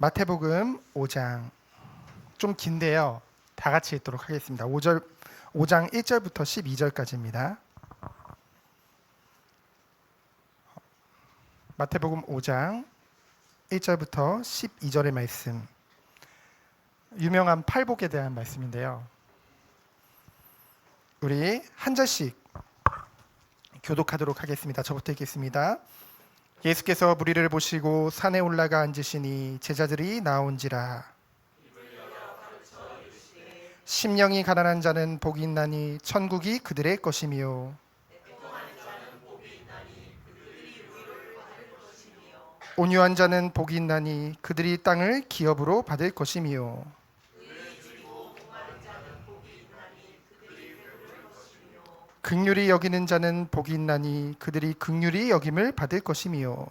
마태복음 5장 좀 긴데요. 다 같이 읽도록 하겠습니다. 5장 1절부터 12절까지입니다. 마태복음 5장 1절부터 12절의 말씀. 유명한 팔복에 대한 말씀인데요. 우리 한 절씩 교독하도록 하겠습니다. 저부터 읽겠습니다. 예수께서 무리를 보시고 산에 올라가 앉으시니 제자들이 나온지라. 심령이 가난한 자는 복이 있나니 천국이 그들의 것이며 온유한 자는 복이 있나니 그들이 땅을 기업으로 받을 것이며 긍휼히 여기는 자는 복이 있나니 그들이 긍휼히 여김을 받을 것이며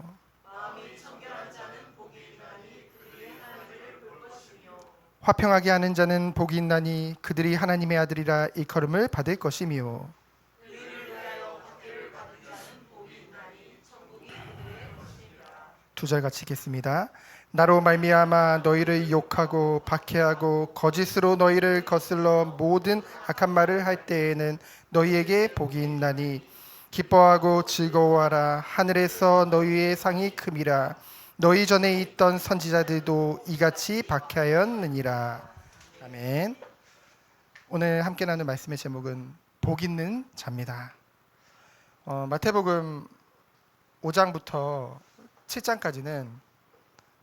화평하게 하는 자는 복이 있나니 그들이 하나님의 아들이라 일컬음을 받을 것이며 두 절 같이 읽겠습니다. 나로 말미암아 너희를 욕하고 박해하고 거짓으로 너희를 거슬러 모든 악한 말을 할 때에는 너희에게 복이 있나니 기뻐하고 즐거워하라. 하늘에서 너희의 상이 큼이라. 너희 전에 있던 선지자들도 이같이 박해하였느니라. 아멘. 오늘 함께 나눌 말씀의 제목은 복 있는 자입니다. 마태복음 5장부터 7장까지는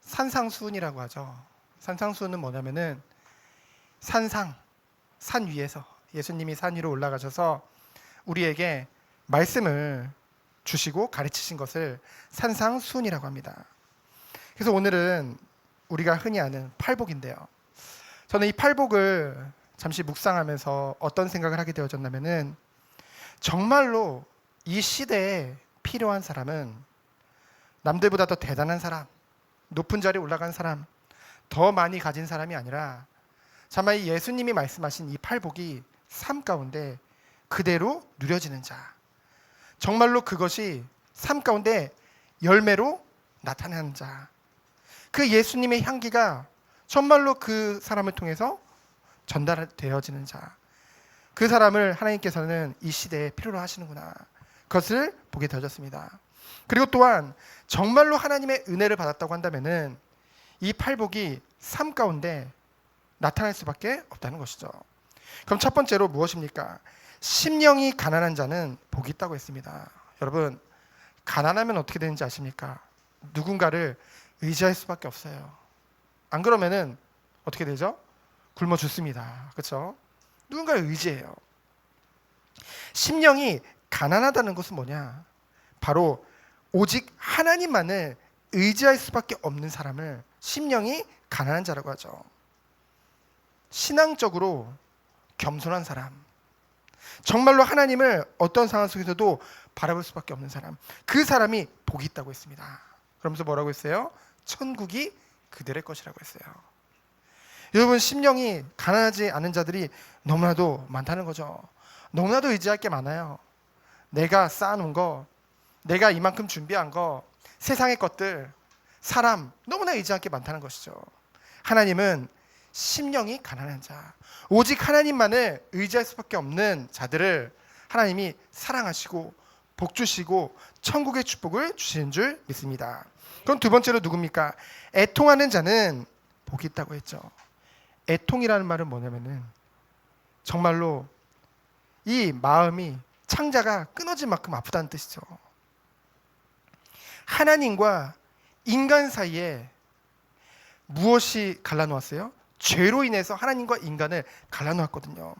산상수훈이라고 하죠. 산상수훈은 뭐냐면은 산 위에서 예수님이 산 위로 올라가셔서 우리에게 말씀을 주시고 가르치신 것을 산상수훈이라고 합니다. 그래서 오늘은 우리가 흔히 아는 팔복인데요. 저는 이 팔복을 잠시 묵상하면서 어떤 생각을 하게 되어졌냐면은 정말로 이 시대에 필요한 사람은 남들보다 더 대단한 사람, 높은 자리에 올라간 사람, 더 많이 가진 사람이 아니라 정말 예수님이 말씀하신 이 팔복이 삶 가운데 그대로 누려지는 자, 정말로 그것이 삶 가운데 열매로 나타나는 자, 그 예수님의 향기가 정말로 그 사람을 통해서 전달되어지는 자, 그 사람을 하나님께서는 이 시대에 필요로 하시는구나, 그것을 보게 되어졌습니다. 그리고 또한 정말로 하나님의 은혜를 받았다고 한다면은 이 팔복이 삶 가운데 나타날 수밖에 없다는 것이죠. 그럼 첫 번째로 무엇입니까? 심령이 가난한 자는 복이 있다고 했습니다. 여러분, 가난하면 어떻게 되는지 아십니까? 누군가를 의지할 수밖에 없어요. 안 그러면은 어떻게 되죠? 굶어 죽습니다. 그렇죠? 누군가를 의지해요. 심령이 가난하다는 것은 뭐냐? 바로 오직 하나님만을 의지할 수밖에 없는 사람을 심령이 가난한 자라고 하죠. 신앙적으로 겸손한 사람, 정말로 하나님을 어떤 상황 속에서도 바라볼 수밖에 없는 사람, 그 사람이 복이 있다고 했습니다. 그러면서 뭐라고 했어요? 천국이 그들의 것이라고 했어요. 여러분, 심령이 가난하지 않은 자들이 너무나도 많다는 거죠. 너무나도 의지할 게 많아요. 내가 쌓아놓은 거, 내가 이만큼 준비한 거, 세상의 것들, 사람, 너무나 의지할 게 많다는 것이죠. 하나님은 심령이 가난한 자, 오직 하나님만을 의지할 수밖에 없는 자들을 하나님이 사랑하시고 복 주시고 천국의 축복을 주시는 줄 믿습니다. 그럼 두 번째로 누굽니까? 애통하는 자는 복이 있다고 했죠. 애통이라는 말은 뭐냐면은 정말로 이 마음이 창자가 끊어진 만큼 아프다는 뜻이죠. 하나님과 인간 사이에 무엇이 갈라놓았어요? 죄로 인해서 하나님과 인간을 갈라놓았거든요.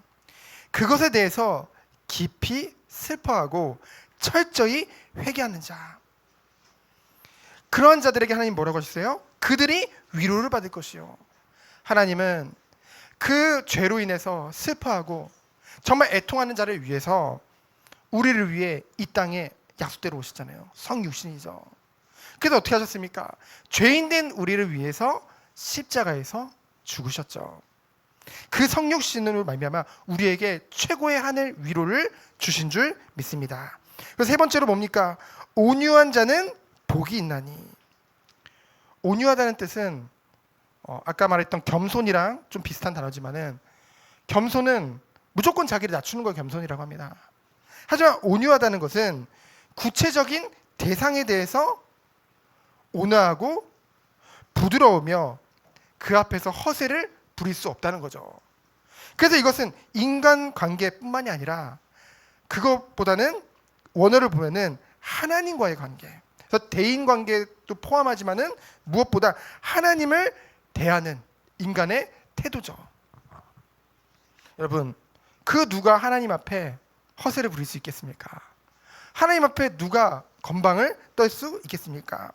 그것에 대해서 깊이 슬퍼하고 철저히 회개하는 자, 그러한 자들에게 하나님 뭐라고 하셨어요? 그들이 위로를 받을 것이요. 하나님은 그 죄로 인해서 슬퍼하고 정말 애통하는 자를 위해서 우리를 위해 이 땅에 약속대로 오셨잖아요. 성육신이죠. 그래서 어떻게 하셨습니까? 죄인된 우리를 위해서 십자가에서 죽으셨죠. 그 성육신으로 말미암아 우리에게 최고의 하늘 위로를 주신 줄 믿습니다. 그래서 세 번째로 뭡니까? 온유한 자는 복이 있나니. 온유하다는 뜻은 아까 말했던 겸손이랑 좀 비슷한 단어지만은 겸손은 무조건 자기를 낮추는 걸 겸손이라고 합니다. 하지만 온유하다는 것은 구체적인 대상에 대해서 온화하고 부드러우며 그 앞에서 허세를 부릴 수 없다는 거죠. 그래서 이것은 인간관계뿐만이 아니라 그것보다는 원어를 보면은 하나님과의 관계, 그래서 대인관계도 포함하지만은 무엇보다 하나님을 대하는 인간의 태도죠. 여러분, 그 누가 하나님 앞에 허세를 부릴 수 있겠습니까? 하나님 앞에 누가 건방을 떨 수 있겠습니까?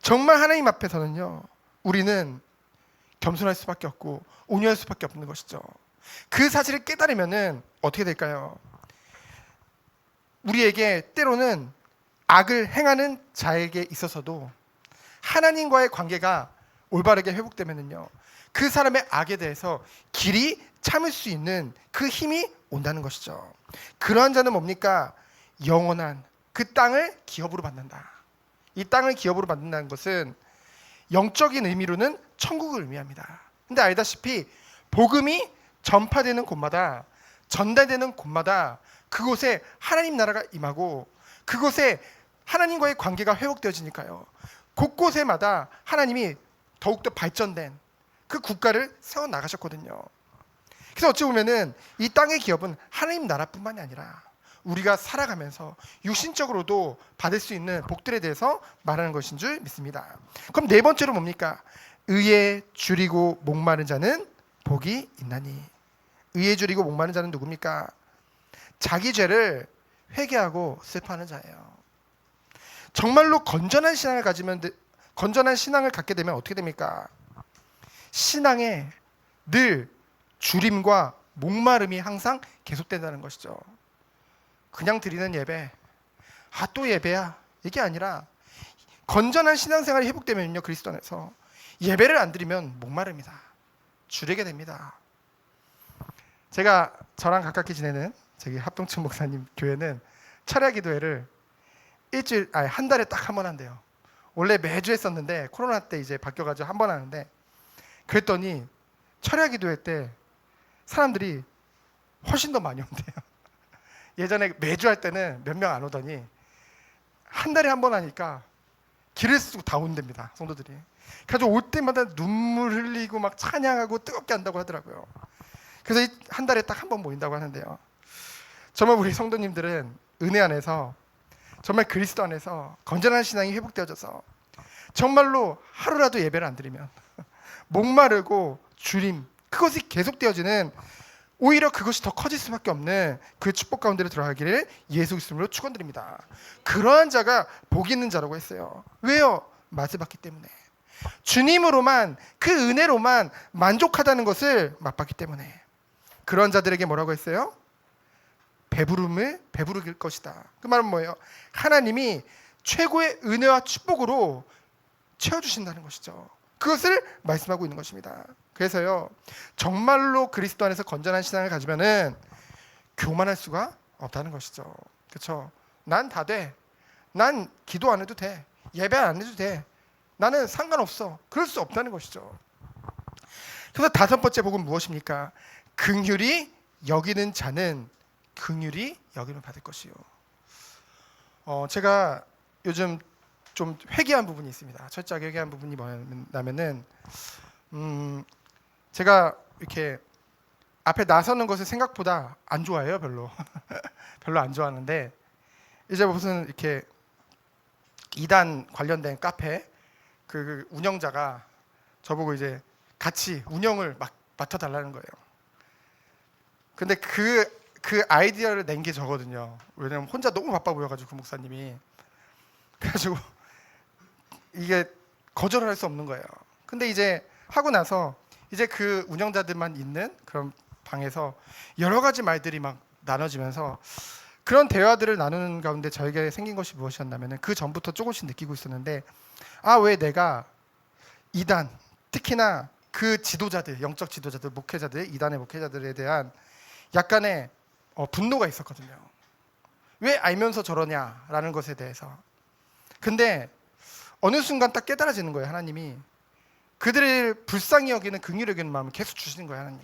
정말 하나님 앞에서는요, 우리는 겸손할 수밖에 없고 온유할 수밖에 없는 것이죠. 그 사실을 깨달으면은 어떻게 될까요? 우리에게 때로는 악을 행하는 자에게 있어서도 하나님과의 관계가 올바르게 회복되면은요, 그 사람의 악에 대해서 길이 참을 수 있는 그 힘이 온다는 것이죠. 그러한 자는 뭡니까? 영원한 그 땅을 기업으로 받는다. 이 땅을 기업으로 받는다는 것은 영적인 의미로는 천국을 의미합니다. 근데 알다시피 복음이 전파되는 곳마다, 전달되는 곳마다 그곳에 하나님 나라가 임하고 그곳에 하나님과의 관계가 회복되어지니까요, 곳곳에마다 하나님이 더욱더 발전된 그 국가를 세워나가셨거든요. 그래서 어찌 보면은 이 땅의 기업은 하나님 나라뿐만이 아니라 우리가 살아가면서 육신적으로도 받을 수 있는 복들에 대해서 말하는 것인 줄 믿습니다. 그럼 네 번째로 뭡니까? 의에 줄이고 목마른 자는 복이 있나니. 의에 줄이고 목마른 자는 누굽니까? 자기 죄를 회개하고 슬퍼하는 자예요. 정말로 건전한 신앙을 갖게 되면 어떻게 됩니까? 신앙에 늘 줄임과 목마름이 항상 계속된다는 것이죠. 그냥 드리는 예배, 또 예배야, 이게 아니라 건전한 신앙생활이 회복되면요, 그리스도 안에서 예배를 안 드리면 목마릅니다. 줄이게 됩니다. 제가 저랑 가깝게 지내는 저기 합동층 목사님 교회는 철야 기도회를 한 달에 딱 한 번 한대요. 원래 매주 했었는데 코로나 때 이제 바뀌어가지고 한 번 하는데, 그랬더니 철야 기도회 때 사람들이 훨씬 더 많이 온대요. 예전에 매주 할 때는 몇 명 안 오더니 한 달에 한 번 하니까 길을 쓰고 다 온답니다, 성도들이. 그래서 올 때마다 눈물 흘리고 막 찬양하고 뜨겁게 한다고 하더라고요. 그래서 한 달에 딱 한 번 모인다고 하는데요, 정말 우리 성도님들은 은혜 안에서, 정말 그리스도 안에서 건전한 신앙이 회복되어져서 정말로 하루라도 예배를 안 드리면 목마르고 주림, 그것이 계속되어지는, 오히려 그것이 더 커질 수밖에 없는 그 축복 가운데로 들어가기를 예수 그리스도로 축원드립니다. 그러한 자가 복 있는 자라고 했어요. 왜요? 맛을 봤기 때문에, 주님으로만, 그 은혜로만 만족하다는 것을 맛봤기 때문에. 그런 자들에게 뭐라고 했어요? 배부름을 배부르길 것이다. 그 말은 뭐예요? 하나님이 최고의 은혜와 축복으로 채워주신다는 것이죠. 그것을 말씀하고 있는 것입니다. 그래서요, 정말로 그리스도 안에서 건전한 신앙을 가지면은 교만할 수가 없다는 것이죠. 그렇죠? 난 다 돼. 난 기도 안 해도 돼. 예배 안 해도 돼. 나는 상관없어. 그럴 수 없다는 것이죠. 그래서 다섯 번째 복은 무엇입니까? 긍휼히 여기는 자는 긍휼히 여김을 받을 것이요. 제가 요즘 좀 회개한 부분이 있습니다. 철저하게 회개한 부분이 뭐냐면은, 제가 이렇게 앞에 나서는 것을 생각보다 안 좋아해요. 별로 별로 안 좋아하는데, 이제 무슨 이렇게 이단 관련된 카페 그 운영자가 저보고 이제 같이 운영을 맡아달라는 거예요. 근데 그 아이디어를 낸 게 저거든요. 왜냐면 혼자 너무 바빠 보여가지고 그 목사님이. 그래가지고 이게 거절을 할 수 없는 거예요. 근데 이제 하고 나서 이제 그 운영자들만 있는 그런 방에서 여러 가지 말들이 막 나눠지면서, 그런 대화들을 나누는 가운데 저에게 생긴 것이 무엇이었냐면, 그 전부터 조금씩 느끼고 있었는데, 왜 내가 이단, 특히나 그 지도자들, 영적 지도자들, 목회자들, 이단의 목회자들에 대한 약간의 분노가 있었거든요. 왜 알면서 저러냐라는 것에 대해서. 근데 어느 순간 딱 깨달아지는 거예요. 하나님이 그들을 불쌍히 여기는 긍휼히 여기는 마음을 계속 주시는 거예요. 하나님이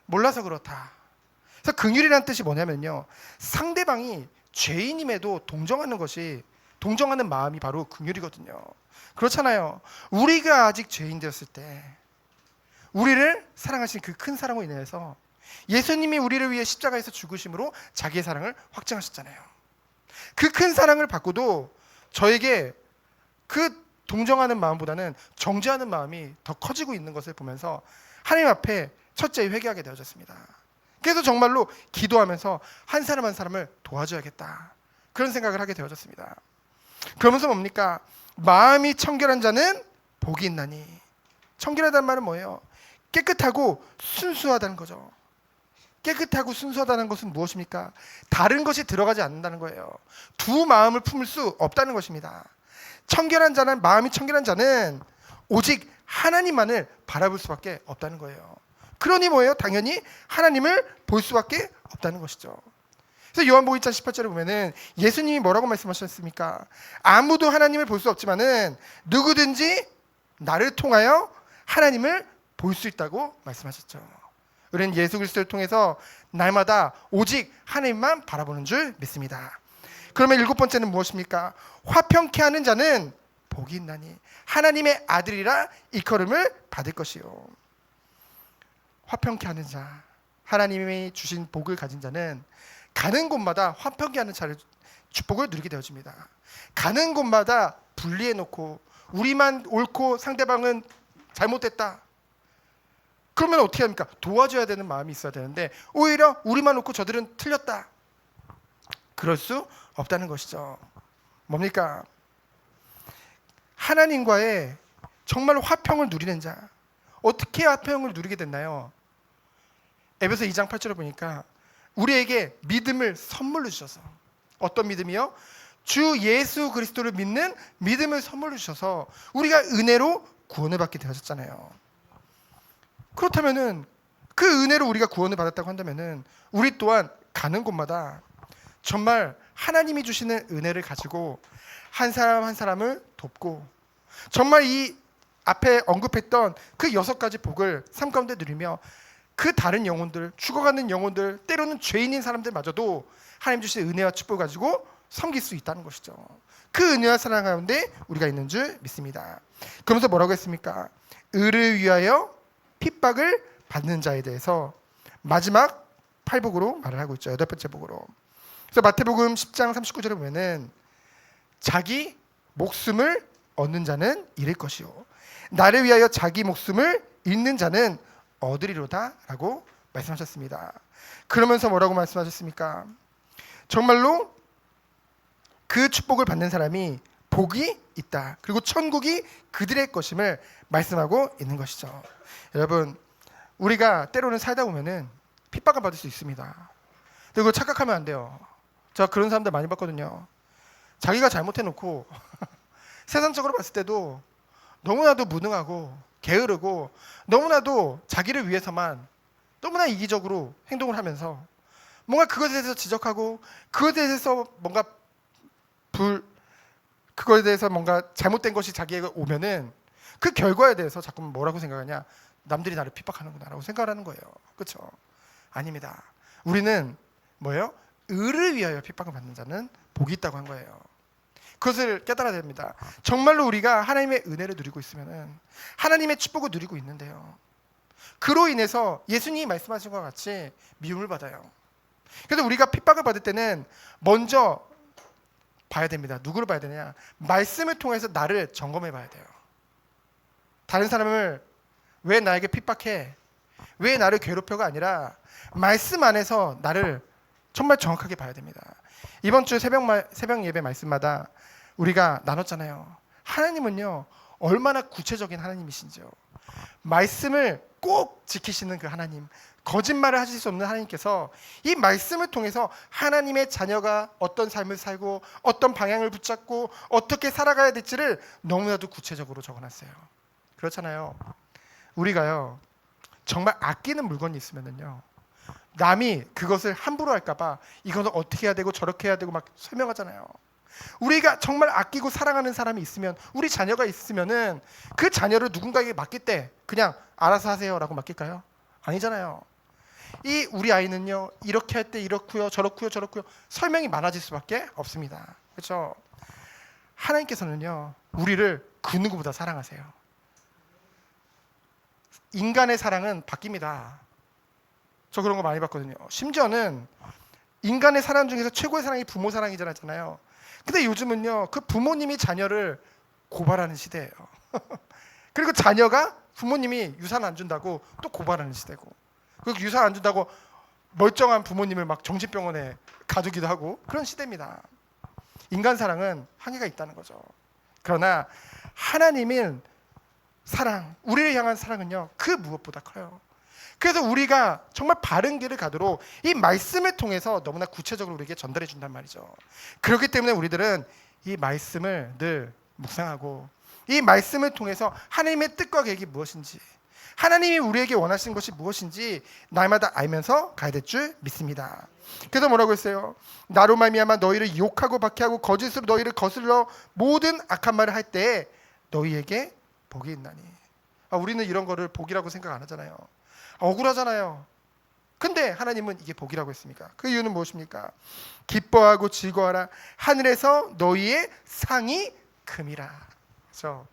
몰라서 그렇다. 그래서 긍휼이라는 뜻이 뭐냐면요, 상대방이 죄인임에도 동정하는 마음이 바로 긍휼이거든요. 그렇잖아요. 우리가 아직 죄인 되었을 때 우리를 사랑하신 그 큰 사랑으로 인해서 예수님이 우리를 위해 십자가에서 죽으심으로 자기의 사랑을 확증하셨잖아요. 그 큰 사랑을 받고도 저에게 그 동정하는 마음보다는 정죄하는 마음이 더 커지고 있는 것을 보면서 하나님 앞에 첫째 회개하게 되어졌습니다. 그래서 정말로 기도하면서 한 사람 한 사람을 도와줘야겠다, 그런 생각을 하게 되어졌습니다. 그러면서 뭡니까? 마음이 청결한 자는 복이 있나니. 청결하다는 말은 뭐예요? 깨끗하고 순수하다는 거죠. 깨끗하고 순수하다는 것은 무엇입니까? 다른 것이 들어가지 않는다는 거예요. 두 마음을 품을 수 없다는 것입니다. 마음이 청결한 자는 오직 하나님만을 바라볼 수밖에 없다는 거예요. 그러니 뭐예요? 당연히 하나님을 볼 수밖에 없다는 것이죠. 그래서 요한복음 1장 18절에 보면은 예수님이 뭐라고 말씀하셨습니까? 아무도 하나님을 볼 수 없지만은 누구든지 나를 통하여 하나님을 볼 수 있다고 말씀하셨죠. 우리는 예수 그리스도를 통해서 날마다 오직 하나님만 바라보는 줄 믿습니다. 그러면 7번째는 무엇입니까? 화평케 하는 자는 복이 있나니 하나님의 아들이라 일컬음을 받을 것이요. 화평케 하는 자, 하나님이 주신 복을 가진 자는 가는 곳마다 화평케 하는 축복을 누리게 되어집니다. 가는 곳마다 분리해놓고 우리만 옳고 상대방은 잘못됐다, 그러면 어떻게 합니까? 도와줘야 되는 마음이 있어야 되는데 오히려 우리만 옳고 저들은 틀렸다, 그럴 수 없다는 것이죠. 뭡니까? 하나님과의 정말로 화평을 누리는 자, 어떻게 화평을 누리게 됐나요? 에베소 2장 8절을 보니까 우리에게 믿음을 선물로 주셔서, 어떤 믿음이요? 주 예수 그리스도를 믿는 믿음을 선물로 주셔서 우리가 은혜로 구원을 받게 되었잖아요. 그렇다면은 그 은혜로 우리가 구원을 받았다고 한다면은 우리 또한 가는 곳마다 정말 하나님이 주시는 은혜를 가지고 한 사람 한 사람을 돕고 정말 이 앞에 언급했던 그 6가지 복을 삶 가운데 누리며 그 다른 영혼들, 죽어가는 영혼들, 때로는 죄인인 사람들마저도 하나님 주신 은혜와 축복을 가지고 섬길 수 있다는 것이죠. 그 은혜와 사랑 가운데 우리가 있는 줄 믿습니다. 그러면서 뭐라고 했습니까? 의를 위하여 핍박을 받는 자에 대해서 마지막 8복으로 말을 하고 있죠. 8번째 복으로. 그래서 마태복음 10장 39절에 보면은 자기 목숨을 얻는 자는 잃을 것이요 나를 위하여 자기 목숨을 잃는 자는 얻으리로다 라고 말씀하셨습니다. 그러면서 뭐라고 말씀하셨습니까? 정말로 그 축복을 받는 사람이 복이 있다, 그리고 천국이 그들의 것임을 말씀하고 있는 것이죠. 여러분, 우리가 때로는 살다 보면은 핍박을 받을 수 있습니다. 그리고 착각하면 안 돼요. 제가 그런 사람들 많이 봤거든요. 자기가 잘못해놓고 세상적으로 봤을 때도 너무나도 무능하고 게으르고 너무나도 자기를 위해서만 너무나 이기적으로 행동을 하면서 뭔가 그것에 대해서 지적하고 그것에 대해서 그거에 대해서 뭔가 잘못된 것이 자기에게 오면은 그 결과에 대해서 자꾸 뭐라고 생각하냐? 남들이 나를 핍박하는구나라고 생각을 하는 거예요. 그렇죠? 아닙니다. 우리는 뭐예요? 의를 위하여 핍박을 받는 자는 복이 있다고 한 거예요. 그것을 깨달아야 됩니다. 정말로 우리가 하나님의 은혜를 누리고 있으면은 하나님의 축복을 누리고 있는데요, 그로 인해서 예수님이 말씀하신 것 같이 미움을 받아요. 그래서 우리가 핍박을 받을 때는 먼저 봐야 됩니다. 누구를 봐야 되냐? 말씀을 통해서 나를 점검해 봐야 돼요. 다른 사람을 왜 나에게 핍박해? 왜 나를 괴롭혀가 아니라 말씀 안에서 나를 정말 정확하게 봐야 됩니다. 이번 주 새벽 예배 말씀마다 우리가 나눴잖아요. 하나님은요 얼마나 구체적인 하나님이신지요. 말씀을 꼭 지키시는 그 하나님, 거짓말을 하실 수 없는 하나님께서 이 말씀을 통해서 하나님의 자녀가 어떤 삶을 살고 어떤 방향을 붙잡고 어떻게 살아가야 될지를 너무나도 구체적으로 적어놨어요. 그렇잖아요. 우리가요 정말 아끼는 물건이 있으면은요 남이 그것을 함부로 할까봐 이거는 어떻게 해야 되고 저렇게 해야 되고 막 설명하잖아요. 우리가 정말 아끼고 사랑하는 사람이 있으면, 우리 자녀가 있으면은 그 자녀를 누군가에게 맡길 때 그냥 알아서 하세요라고 맡길까요? 아니잖아요. 이 우리 아이는요, 이렇게 할 때 이렇고요, 저렇고요, 저렇고요, 설명이 많아질 수밖에 없습니다. 그렇죠? 하나님께서는요, 우리를 그 누구보다 사랑하세요. 인간의 사랑은 바뀝니다. 저 그런 거 많이 봤거든요. 심지어는 인간의 사랑 중에서 최고의 사랑이 부모 사랑이잖아요. 근데 요즘은요, 그 부모님이 자녀를 고발하는 시대예요. 그리고 자녀가 부모님이 유산 안 준다고 또 고발하는 시대고, 그리고 유산 안 준다고 멀쩡한 부모님을 막 정신병원에 가두기도 하고 그런 시대입니다. 인간 사랑은 한계가 있다는 거죠. 그러나 하나님의 사랑, 우리를 향한 사랑은요, 그 무엇보다 커요. 그래서 우리가 정말 바른 길을 가도록 이 말씀을 통해서 너무나 구체적으로 우리에게 전달해 준단 말이죠. 그렇기 때문에 우리들은 이 말씀을 늘 묵상하고, 이 말씀을 통해서 하나님의 뜻과 계획이 무엇인지, 하나님이 우리에게 원하시는 것이 무엇인지 날마다 알면서 가야 될 줄 믿습니다. 그래서 뭐라고 했어요? 나로 말미암아 너희를 욕하고 박해하고 거짓으로 너희를 거슬러 모든 악한 말을 할 때 너희에게 복이 있나니. 우리는 이런 거를 복이라고 생각 안 하잖아요. 억울하잖아요. 근데 하나님은 이게 복이라고 했습니까? 그 이유는 무엇입니까? 기뻐하고 즐거워하라. 하늘에서 너희의 상이 금이라. 그래서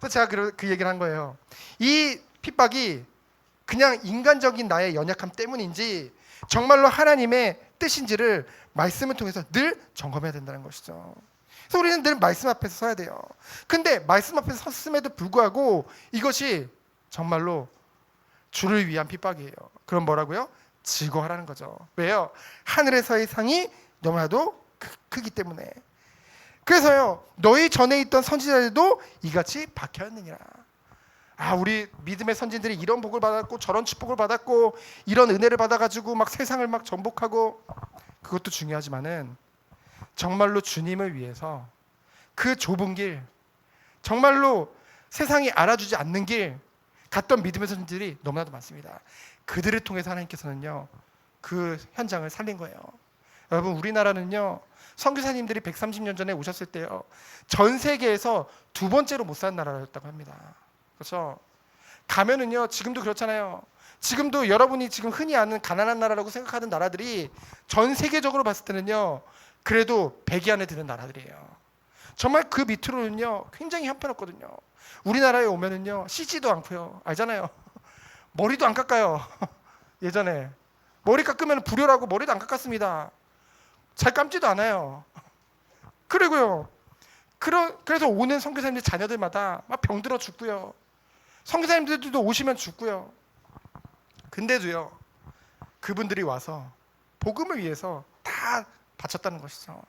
제가 그 얘기를 한 거예요. 이 핍박이 그냥 인간적인 나의 연약함 때문인지 정말로 하나님의 뜻인지를 말씀을 통해서 늘 점검해야 된다는 것이죠. 그래서 우리는 늘 말씀 앞에서 서야 돼요. 근데 말씀 앞에서 섰음에도 불구하고 이것이 정말로 주를 위한 핍박이에요. 그럼 뭐라고요? 즐거워하라는 거죠. 왜요? 하늘에서의 상이 너무나도 크기 때문에. 그래서요, 너희 전에 있던 선지자들도 이같이 박해하느니라. 우리 믿음의 선진들이 이런 복을 받았고 저런 축복을 받았고 이런 은혜를 받아가지고 막 세상을 막 정복하고, 그것도 중요하지만은 정말로 주님을 위해서 그 좁은 길, 정말로 세상이 알아주지 않는 길 갔던 믿음의 선진들이 너무나도 많습니다. 그들을 통해서 하나님께서는요, 그 현장을 살린 거예요. 여러분, 우리나라는요, 선교사님들이 130년 전에 오셨을 때요, 전 세계에서 두 번째로 못 사는 나라였다고 합니다. 그렇죠? 가면은요, 지금도 그렇잖아요. 지금도 여러분이 지금 흔히 아는 가난한 나라라고 생각하는 나라들이 전 세계적으로 봤을 때는요, 그래도 100위 안에 드는 나라들이에요. 정말 그 밑으로는요, 굉장히 형편없거든요. 우리나라에 오면은요, 씻지도 않고요, 알잖아요. 머리도 안 깎아요. 예전에 머리 깎으면 불효라고 머리도 안 깎았습니다. 잘 감지도 않아요. 그리고요, 그래서 오는 선교사님들 자녀들마다 막 병들어 죽고요, 선교사님들도 오시면 죽고요. 근데도요, 그분들이 와서 복음을 위해서 다 바쳤다는 것이죠.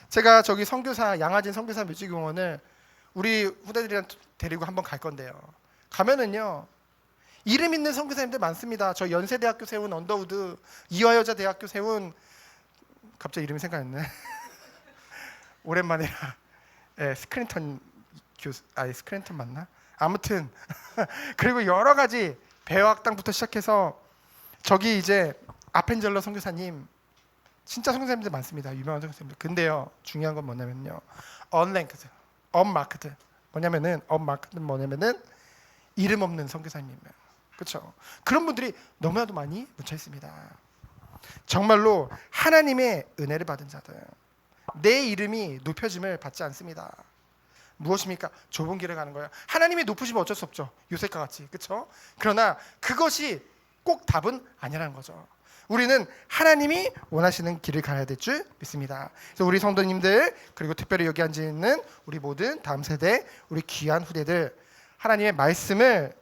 제가 저기 선교사 양화진 선교사 뮤직공원을 우리 후대들이랑 데리고 한번 갈 건데요, 가면은요, 이름 있는 선교사님들 많습니다. 저 연세대학교 세운 언더우드, 이화여자대학교 세운, 갑자기 이름이 생각났네. 오랜만이라. 스크린턴 교수, 스크린턴 맞나? 아무튼 그리고 여러 가지 배워학당부터 시작해서 저기 이제 아펜젤러 선교사님, 진짜 선교사님들 많습니다. 유명한 선교사님들. 근데요, 중요한 건 뭐냐면요, 언랭크드, 언마크드. 뭐냐면은 이름 없는 선교사님이에요. 그렇죠? 그런 분들이 너무나도 많이 묻혀 있습니다. 정말로 하나님의 은혜를 받은 자들, 내 이름이 높여짐을 받지 않습니다. 무엇입니까? 좁은 길을 가는 거예요. 하나님이 높으시면 어쩔 수 없죠. 요셉과 같이. 그렇죠? 그러나 그것이 꼭 답은 아니라는 거죠. 우리는 하나님이 원하시는 길을 가야 될 줄 믿습니다. 그래서 우리 성도님들, 그리고 특별히 여기 앉아 있는 우리 모든 다음 세대, 우리 귀한 후대들, 하나님의 말씀을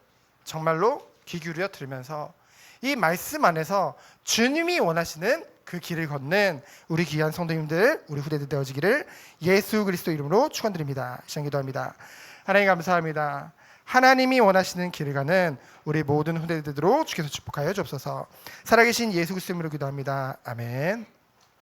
정말로 귀 기울여 들으면서 이 말씀 안에서 주님이 원하시는 그 길을 걷는 우리 귀한 성도님들, 우리 후대들 되어지기를 예수 그리스도 이름으로 축원드립니다. 시간 기도합니다. 하나님 감사합니다. 하나님이 원하시는 길을 가는 우리 모든 후대들로 주께서 축복하여 주옵소서. 살아계신 예수 그리스도 이름으로 기도합니다. 아멘.